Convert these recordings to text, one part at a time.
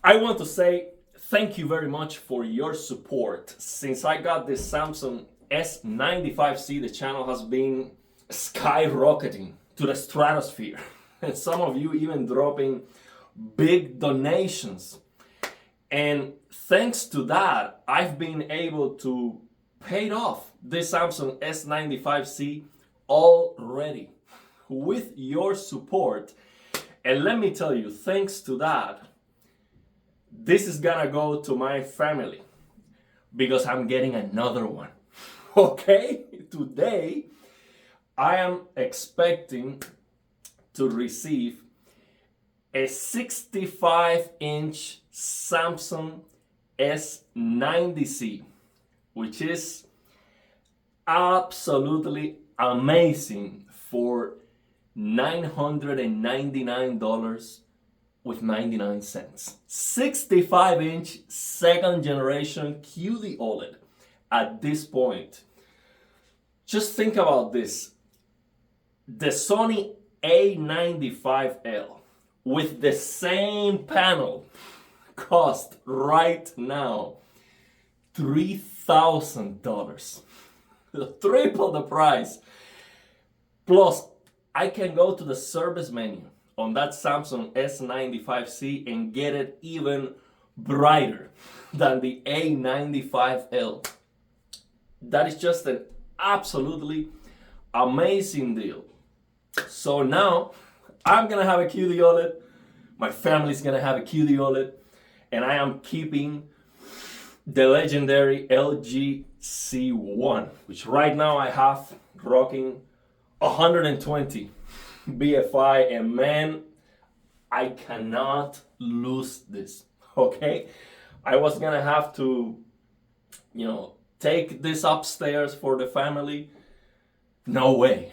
I want to say thank you very much for your support. Since I got this Samsung S95C, the channel has been skyrocketing to the stratosphere. And some of you even dropping big donations. And thanks to that, I've been able to pay off this Samsung S95C already with your support. And let me tell you, thanks to that, this is gonna go to my family because I'm getting another one. Okay? Today, I am expecting to receive a 65-inch Samsung S90C, which is absolutely amazing for $999 with 99 cents. 65-inch second generation QD OLED at this point. Just think about this. The Sony A95L with the same panel cost right now $3,000. Triple the price. Plus, I can go to the service menu on that Samsung S95C and get it even brighter than the A95L. That is just an absolutely amazing deal. So now I'm gonna have a QD OLED, my family's gonna have a QD OLED, and I am keeping the legendary LG C1, which right now I have rocking 120 BFI, and man, I cannot lose this. Okay, I was gonna have to, take this upstairs for the family. No way.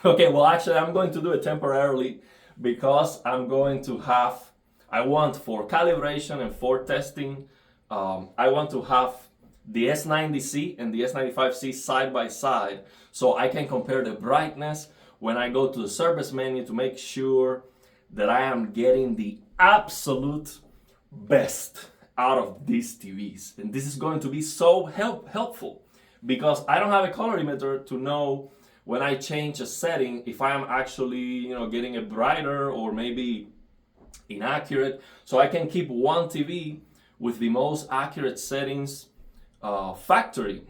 Okay, well, actually, I'm going to do it temporarily because I'm going to have, I want for calibration and for testing, I want to have the S90C and the S95C side by side so I can compare the brightness when I go to the service menu to make sure that I am getting the absolute best out of these TVs. And this is going to be so helpful because I don't have a colorimeter to know when I change a setting if I am actually getting it brighter or maybe inaccurate. So I can keep one TV with the most accurate settings, factory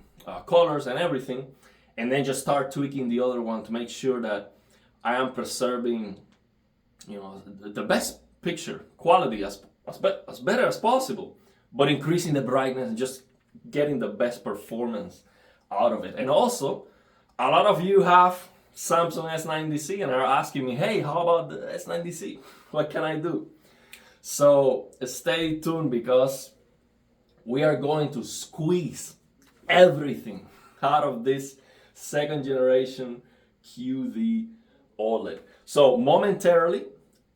colors and everything, and then just start tweaking the other one to make sure that I am preserving the best picture quality as better as possible, but increasing the brightness and just getting the best performance out of it. And also, a lot of you have Samsung S90C and are asking me, hey, how about the S90C? What can I do? So stay tuned because we are going to squeeze everything out of this second generation QD OLED. So momentarily,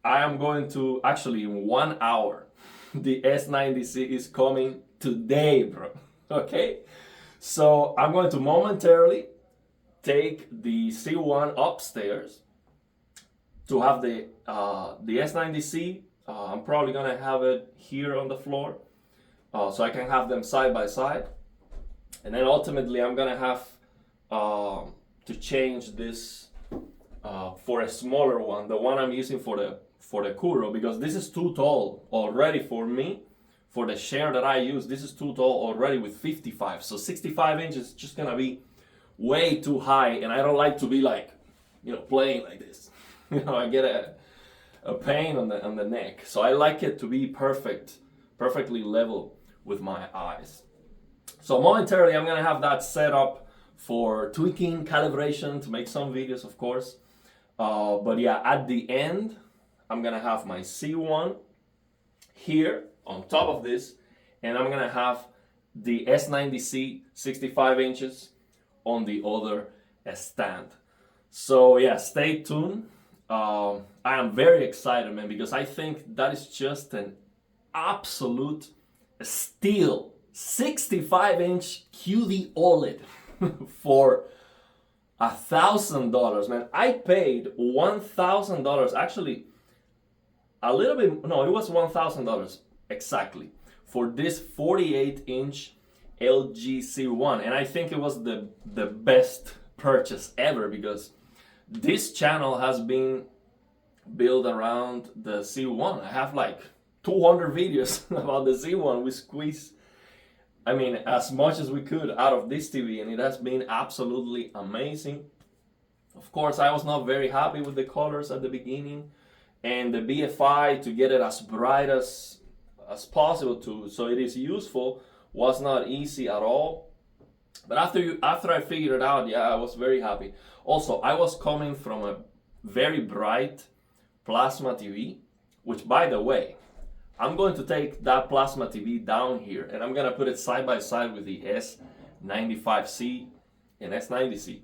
I am going to, actually in 1 hour, the S90C is coming today, bro. Okay? So I'm going to momentarily take the C1 upstairs to have the S90C. I'm probably gonna have it here on the floor so I can have them side by side. And then ultimately I'm gonna have to change this for a smaller one, the one I'm using for the Kuro, because this is too tall already for me. For the share that I use, this is too tall already with 55. So 65 inches is just gonna be way too high, and I don't like to be like, playing like this. I get a pain on the neck. So I like it to be perfectly level with my eyes. So momentarily I'm gonna have that set up for tweaking, calibration, to make some videos, of course. But yeah, at the end, I'm gonna have my C1 here on top of this, and I'm gonna have the S90C 65 inches on the other stand. So yeah, stay tuned. I am very excited, man, because I think that is just an absolute steal. 65-inch QD OLED for $1,000, man. I paid $1,000. Actually, a little bit, no, it was $1,000 exactly for this 48-inch LG C1. And I think it was the best purchase ever, because this channel has been built around the C1. I have like 200 videos about the C1. We squeezed, I mean, as much as we could out of this TV, and it has been absolutely amazing. Of course, I was not very happy with the colors at the beginning, and the BFI, to get it as bright as possible to so it is useful, was not easy at all. But after I figured it out, yeah, I was very happy. Also, I was coming from a very bright plasma TV, which, by the way, I'm going to take that plasma TV down here and I'm gonna put it side by side with the S95C and S90C,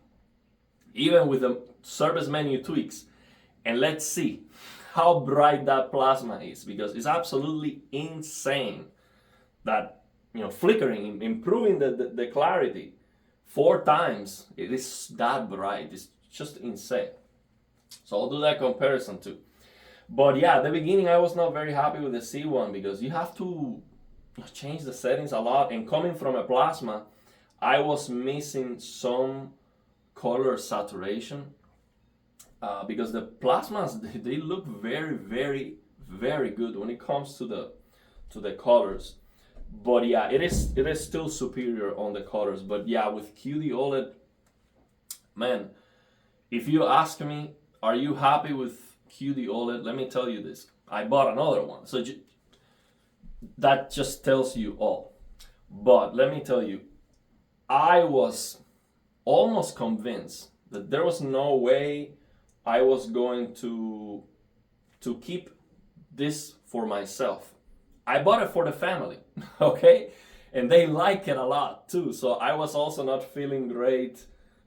even with the service menu tweaks, and let's see how bright that plasma is, because it's absolutely insane that, you know, flickering, improving the clarity 4 times, it is that bright. It's just insane. So I'll do that comparison too. But yeah, at the beginning I was not very happy with the C1, because you have to change the settings a lot, and coming from a plasma, I was missing some color saturation, because the plasmas, they look very, very, very good when it comes to the colors. But yeah, it is still superior on the colors. But yeah, with QD OLED, man, if you ask me, are you happy with QD OLED? Let me tell you this. I bought another one. So that just tells you all. But let me tell you, I was almost convinced that there was no way I was going to keep this for myself. I bought it for the family, okay? And they like it a lot too. So I was also not feeling great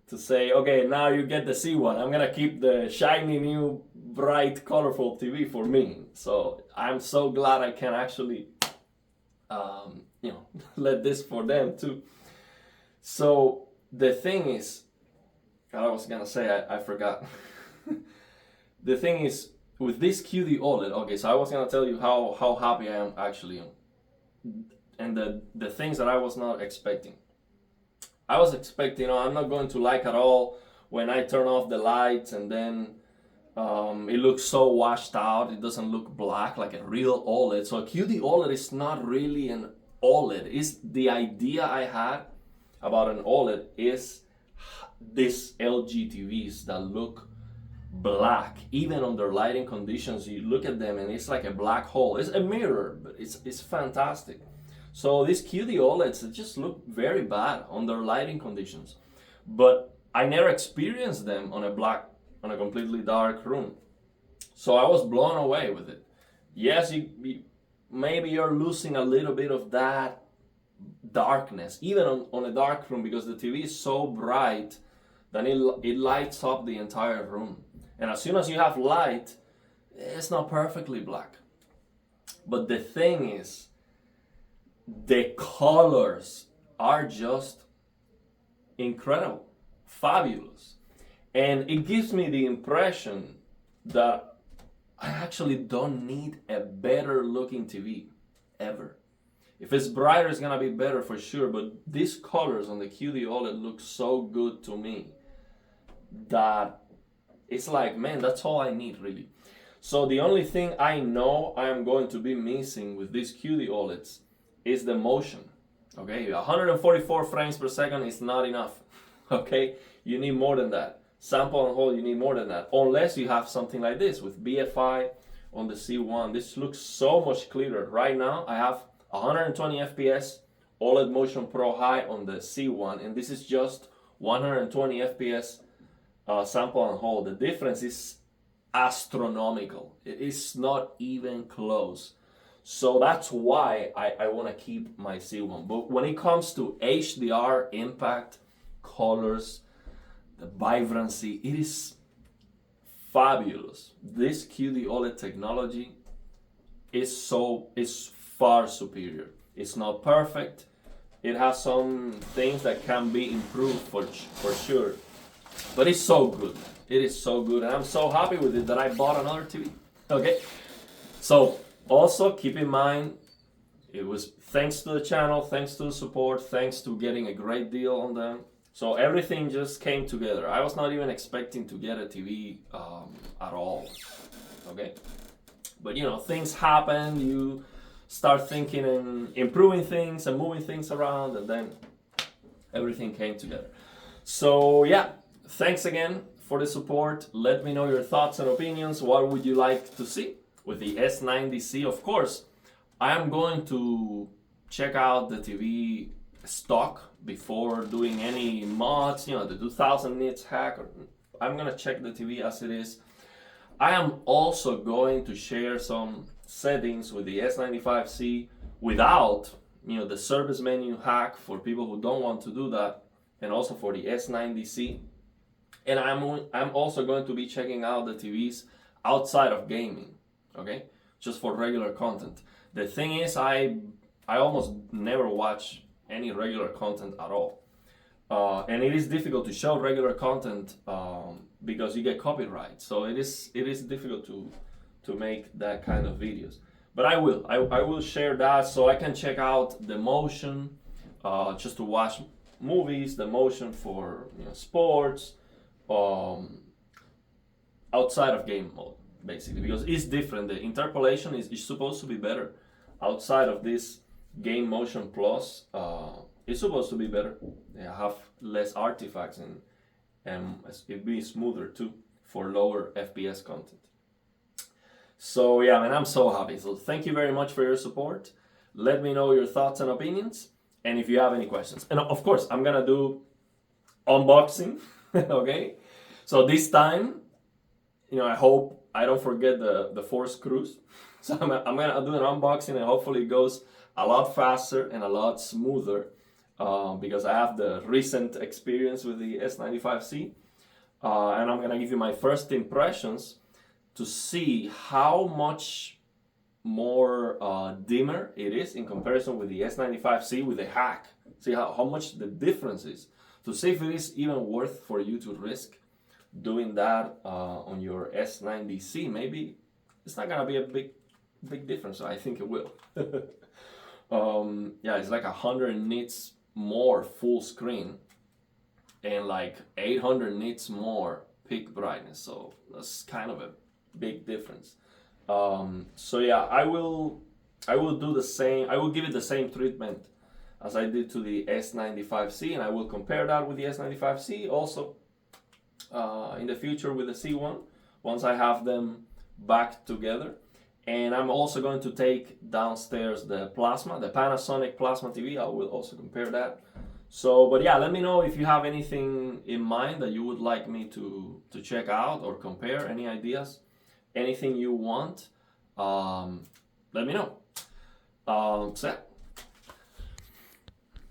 to say, okay, now you get the C1. I'm gonna keep the shiny, new, bright, colorful TV for me. So I'm so glad I can actually, let this for them too. So the thing is, I was gonna say, I forgot. The thing is, with this QD OLED, okay, so I was gonna tell you how happy I am actually, and the things that I was not expecting. I was expecting, I'm not going to like at all when I turn off the lights, and then it looks so washed out. It doesn't look black like a real OLED. So a QD OLED is not really an OLED. It's the idea I had about an OLED is this LG TVs that look black, even under lighting conditions. You look at them and it's like a black hole. It's a mirror, but it's fantastic. So these QD OLEDs just look very bad under lighting conditions, but I never experienced them on a completely dark room. So I was blown away with it. Yes, maybe you're losing a little bit of that darkness, even on a dark room, because the TV is so bright that it lights up the entire room. And as soon as you have light, it's not perfectly black. But the thing is, the colors are just incredible, fabulous. And it gives me the impression that I actually don't need a better looking TV ever. If it's brighter, it's gonna be better for sure, but these colors on the QD OLED look so good to me that it's like, man, that's all I need really. So the only thing I know I am going to be missing with these QD OLEDs is the motion. Okay, 144 frames per second is not enough. Okay, you need more than that. Sample and hold, you need more than that. Unless you have something like this with BFI on the C1. This looks so much clearer. Right now, I have 120 FPS OLED Motion Pro High on the C1, and this is just 120 FPS sample and hold. The difference is astronomical. It is not even close. So that's why I want to keep my C1. But when it comes to HDR, impact, colors, the vibrancy, it is fabulous. This QD OLED technology is far superior. It's not perfect. It has some things that can be improved for sure. But it's so good. It is so good, and I'm so happy with it that I bought another TV. Okay. So also keep in mind, it was thanks to the channel, thanks to the support, thanks to getting a great deal on them. So everything just came together. I was not even expecting to get a TV at all. Okay, but you know, things happen. You start thinking and improving things and moving things around, and then everything came together. So yeah, thanks again for the support. Let me know your thoughts and opinions. What would you like to see with the S90C? Of course, I am going to check out the TV stock before doing any mods, you know, the 2000 nits hack. I'm gonna check the TV as it is. I am also going to share some settings with the S95C without, you know, the service menu hack for people who don't want to do that, and also for the S90C. And I'm also going to be checking out the TVs outside of gaming, okay? Just for regular content. The thing is, I almost never watch any regular content at all. And it is difficult to show regular content because you get copyright. So it is difficult to make that kind of videos. But I will share that so I can check out the motion just to watch movies, the motion for, you know, sports, outside of game mode, basically, because it's different. The interpolation is supposed to be better outside of this game motion plus. It's supposed to be better. They have less artifacts and it be smoother too for lower FPS content. So yeah, man, I'm so happy. So thank you very much for your support. Let me know your thoughts and opinions, and if you have any questions. And of course, I'm gonna do unboxing. Okay, so this time, you know, I hope I don't forget the 4 screws. So I'm gonna do an unboxing, and hopefully it goes a lot faster and a lot smoother because I have the recent experience with the S95C, and I'm gonna give you my first impressions to see how much more dimmer it is in comparison with the S95C with the hack. See how much the difference is, to see if it is even worth for you to risk doing that on your S90C. Maybe it's not gonna be a big difference. I think it will. Yeah, it's like 100 nits more full screen and like 800 nits more peak brightness. So that's kind of a big difference. So yeah, I will do the same. I will give it the same treatment as I did to the S95C, and I will compare that with the S95C also in the future with the C1 once I have them back together. And I'm also going to take downstairs the Panasonic plasma TV. I will also compare that. So, but yeah, let me know if you have anything in mind that you would like me to check out or compare, any ideas, anything you want, let me know. So yeah,